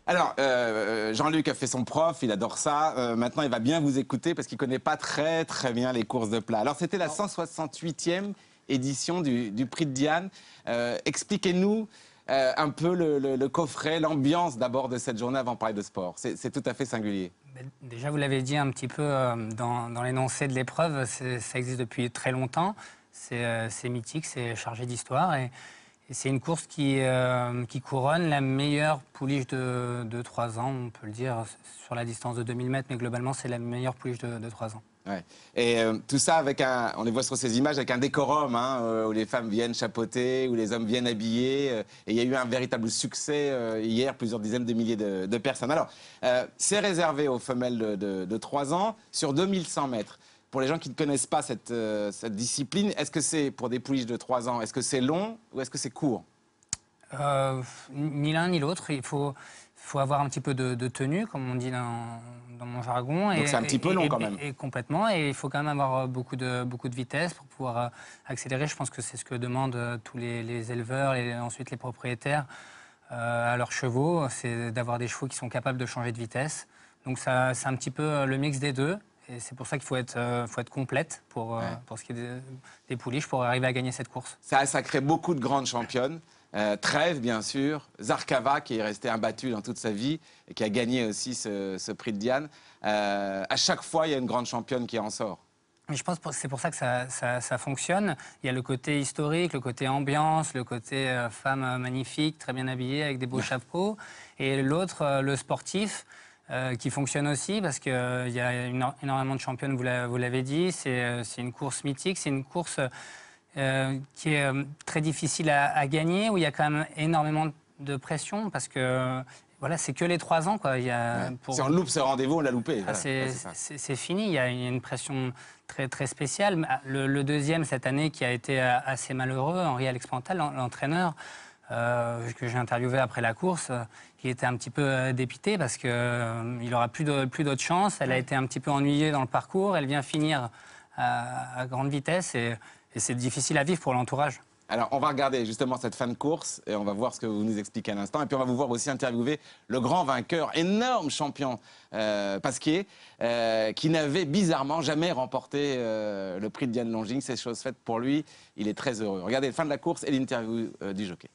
Alors, Jean-Luc a fait son prof, il adore ça. Maintenant, il va bien vous écouter parce qu'il ne connaît pas très bien les courses de plat. Alors, c'était la 168e édition du Prix de Diane. Expliquez-nous un peu le coffret, l'ambiance d'abord de cette journée avant de parler de sport. C'est tout à fait singulier. Déjà, vous l'avez dit un petit peu dans l'énoncé de l'épreuve, ça existe depuis très longtemps. C'est mythique, c'est chargé d'histoire. Et c'est une course qui couronne la meilleure pouliche de 3 ans, on peut le dire, sur la distance de 2000 mètres, mais globalement, c'est la meilleure pouliche de 3 ans. Ouais. Et tout ça avec on les voit sur ces images, avec un décorum, hein, où les femmes viennent chapeauter, où les hommes viennent habiller. Et il y a eu un véritable succès hier, plusieurs dizaines de milliers de personnes. Alors, c'est réservé aux femelles de 3 ans sur 2100 mètres. Pour les gens qui ne connaissent pas cette discipline, est-ce que c'est, pour des pouliches de 3 ans, est-ce que c'est long ou est-ce que c'est court? Ni l'un ni l'autre. Il faut avoir un petit peu de tenue, comme on dit dans mon jargon. Donc c'est un petit peu long quand même. Et complètement. Et il faut quand même avoir beaucoup de vitesse pour pouvoir accélérer. Je pense que c'est ce que demandent tous les éleveurs et ensuite les propriétaires à leurs chevaux. C'est d'avoir des chevaux qui sont capables de changer de vitesse. Donc c'est un petit peu le mix des deux. Et c'est pour ça qu'il faut être complète pour ce qui est des pouliches pour arriver à gagner cette course. Ça crée beaucoup de grandes championnes. Trèves, bien sûr. Zarkava, qui est resté imbattu dans toute sa vie et qui a gagné aussi ce prix de Diane. À chaque fois, il y a une grande championne qui en sort. Mais je pense que c'est pour ça que ça fonctionne. Il y a le côté historique, le côté ambiance, le côté femme magnifique, très bien habillée, avec des beaux chapeaux. Et l'autre, le sportif, qui fonctionne aussi parce qu'il y a énormément de championnes, vous l'avez dit. C'est une course mythique, c'est une course qui est très difficile à gagner, où il y a quand même énormément de pression parce que voilà, c'est que les 3 ans. Quoi. Si on loupe ce rendez-vous, on l'a loupé. Voilà. C'est fini, il y a une pression très spéciale. Le deuxième cette année qui a été assez malheureux, Henri-Alex Pantal, l'entraîneur, que j'ai interviewé après la course, qui était un petit peu dépité parce qu'il n'aura plus d'autres chances. Elle a été un petit peu ennuyée dans le parcours. Elle vient finir à grande vitesse et c'est difficile à vivre pour l'entourage. Alors, on va regarder justement cette fin de course et on va voir ce que vous nous expliquez à l'instant. Et puis, on va vous voir aussi interviewer le grand vainqueur, énorme champion Pasquier, qui n'avait bizarrement jamais remporté le prix de Diane Longing. C'est chose faite pour lui. Il est très heureux. Regardez la fin de la course et l'interview du jockey.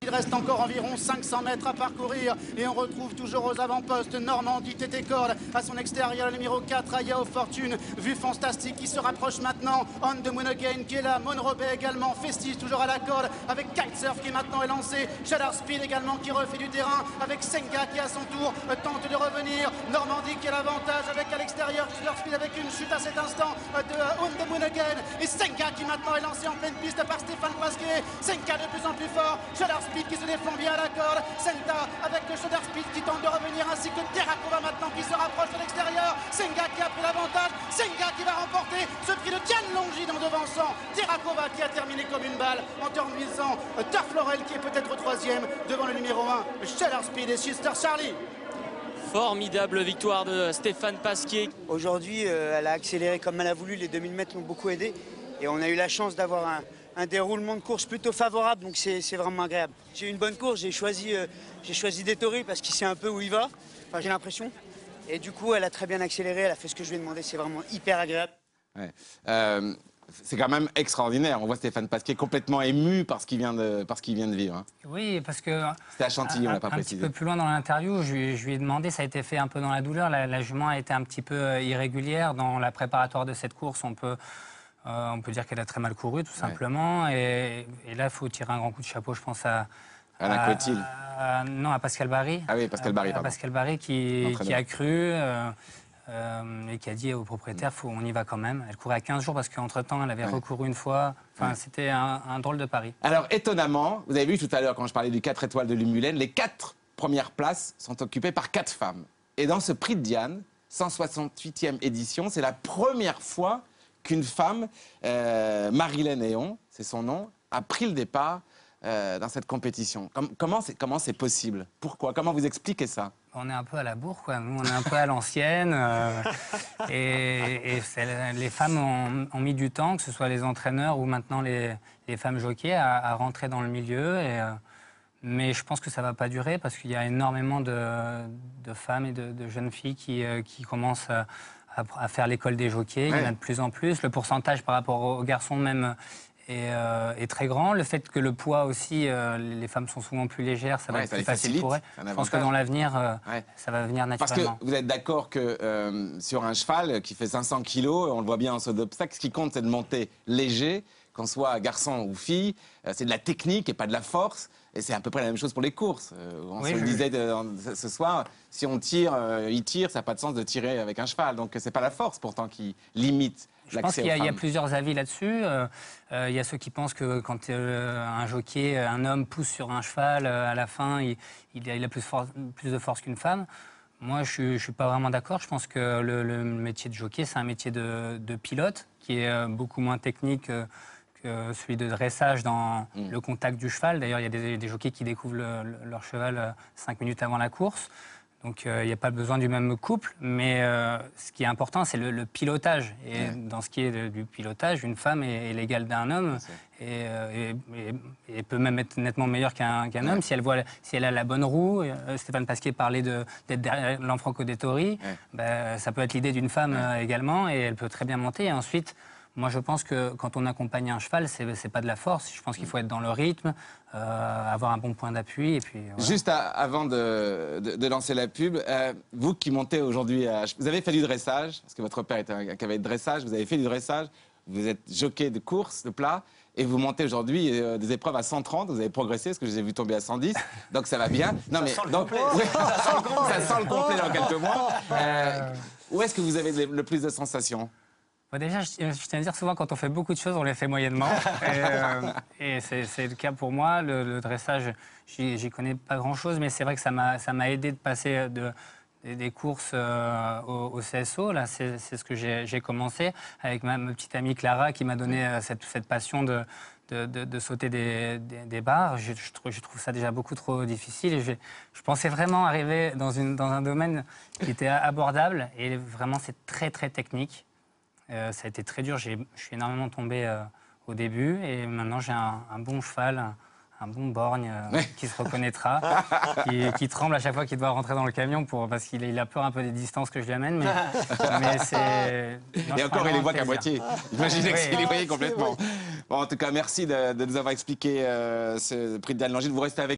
Il reste encore environ 500 mètres à parcourir et on retrouve toujours aux avant-postes Normandie Tété Corde à son extérieur, le numéro 4 Ayao Fortune, Vue Fantastique qui se rapproche maintenant, On the Moon Again qui est là, Monroe Bay également, Festive toujours à la corde avec Kitesurf qui maintenant est lancé, Shadow Speed également qui refait du terrain avec Senga qui à son tour tente de revenir, Normandie qui a l'avantage avec à l'extérieur, Shadow Speed avec une chute à cet instant de On the Moon Again et Senga qui maintenant est lancé en pleine piste par Stéphane Pasquier, Senga de plus en plus fort, Shadow Speed qui se défend bien à la corde, Senta avec le Shadow Speed qui tente de revenir ainsi que Terrakova maintenant qui se rapproche de l'extérieur, Senga qui a pris l'avantage, Senga qui va remporter ce prix de Diane Longing en devançant Terrakova qui a terminé comme une balle en terminant Turf Laurel qui est peut-être au 3e devant le numéro 1 Shadow Speed et Sister Charlie. Formidable victoire de Stéphane Pasquier. Aujourd'hui, elle a accéléré comme elle a voulu, les 2000 mètres l'ont beaucoup aidé et on a eu la chance d'avoir un déroulement de course plutôt favorable, donc c'est vraiment agréable. J'ai eu une bonne course, j'ai choisi Dettori parce qu'il sait un peu où il va, enfin j'ai l'impression. Et du coup, elle a très bien accéléré, elle a fait ce que je lui ai demandé, c'est vraiment hyper agréable. Ouais. C'est quand même extraordinaire. On voit Stéphane Pasquier complètement ému par ce qu'il vient de vivre. Hein. Oui, parce que... C'était à Chantilly, on l'a pas précisé. Un petit peu plus loin dans l'interview, je lui ai demandé, ça a été fait un peu dans la douleur, la jument a été un petit peu irrégulière dans la préparatoire de cette course, on peut dire qu'elle a très mal couru, tout simplement. Et là, il faut tirer un grand coup de chapeau, je pense, à Coetil. Non, à Pascal Barry. Ah oui, Pascal Barry, pardon. Pascal Barry qui a cru et qui a dit au propriétaire, on y va quand même. Elle courait à 15 jours parce qu'entre-temps, elle avait recouru une fois. Enfin, c'était un drôle de pari. Alors, étonnamment, vous avez vu tout à l'heure, quand je parlais du 4 étoiles de Lumulène, les 4 premières places sont occupées par 4 femmes. Et dans ce prix de Diane, 168e édition, c'est la première fois qu'une femme, Marilène Héon, c'est son nom, a pris le départ dans cette compétition. Comment c'est possible? Pourquoi? Comment vous expliquez ça? On est un peu à la bourre, quoi. Nous, on est un peu à l'ancienne. Et les femmes ont mis du temps, que ce soit les entraîneurs ou maintenant les femmes jockeys, à rentrer dans le milieu. Et Mais je pense que ça ne va pas durer parce qu'il y a énormément de femmes et de jeunes filles qui commencent à faire l'école des jockeys. Il y en a de plus en plus. Le pourcentage par rapport aux garçons même est très grand. Le fait que le poids aussi, les femmes sont souvent plus légères, ça va être plus facile pour elles. Je pense que dans l'avenir, ça va venir naturellement. Parce que vous êtes d'accord que sur un cheval qui fait 500 kilos, on le voit bien en saut d'obstacle, ce qui compte, c'est de monter léger, qu'on soit garçon ou fille. C'est de la technique et pas de la force. Et c'est à peu près la même chose pour les courses. On se le disait ce soir, si on tire, il tire, ça n'a pas de sens de tirer avec un cheval. Donc c'est pas la force pourtant qui limite l'accès aux femmes. Je pense qu'il y a plusieurs avis là-dessus. Il y a ceux qui pensent que quand un jockey, un homme pousse sur un cheval, à la fin, il a plus de force qu'une femme. Moi, je ne suis pas vraiment d'accord. Je pense que le métier de jockey, c'est un métier de pilote qui est beaucoup moins technique celui de dressage dans le contact du cheval. D'ailleurs, il y a des jockeys qui découvrent leur cheval 5 minutes avant la course. Donc, il n'y a pas besoin du même couple. Mais ce qui est important, c'est le pilotage. Et dans ce qui est du pilotage, une femme est l'égale d'un homme et peut même être nettement meilleure qu'un homme si elle a la bonne roue. Stéphane Pasquier parlait d'être derrière Lanfranco Dettori. Ça peut être l'idée d'une femme également et elle peut très bien monter. Et ensuite, moi, je pense que quand on accompagne un cheval, c'est pas de la force. Je pense qu'il faut être dans le rythme, avoir un bon point d'appui. Et puis, voilà. Juste avant de lancer la pub, vous qui montez aujourd'hui, vous avez fait du dressage, parce que votre père était un cavalier de dressage, vous avez fait du dressage, vous êtes jockey de course, de plat, et vous montez aujourd'hui des épreuves à 130, vous avez progressé, parce que je vous ai vu tomber à 110, donc ça va bien. Non, mais, donc, ça sent le complet dans quelques mois. Où est-ce que vous avez le plus de sensations ? Déjà, je tiens à dire, souvent, quand on fait beaucoup de choses, on les fait moyennement. Et c'est le cas pour moi. Le dressage, j'y connais pas grand-chose, mais c'est vrai que ça m'a aidé de passer des courses au CSO. Là, c'est ce que j'ai commencé avec ma petite amie Clara qui m'a donné cette passion de sauter des barres. Je trouve ça déjà beaucoup trop difficile. Et je pensais vraiment arriver dans un domaine qui était abordable. Et vraiment, c'est très, très technique. Ça a été très dur, je suis énormément tombé au début et maintenant j'ai un bon cheval, un bon borgne qui se reconnaîtra, qui tremble à chaque fois qu'il doit rentrer dans le camion parce qu'il a peur un peu des distances que je lui amène. Mais c'est... Et encore, il les voit qu'à moitié. Imaginez que s'il les voyait complètement. Bon, en tout cas, merci de nous avoir expliqué ce prix de Diane Langille. Vous restez avec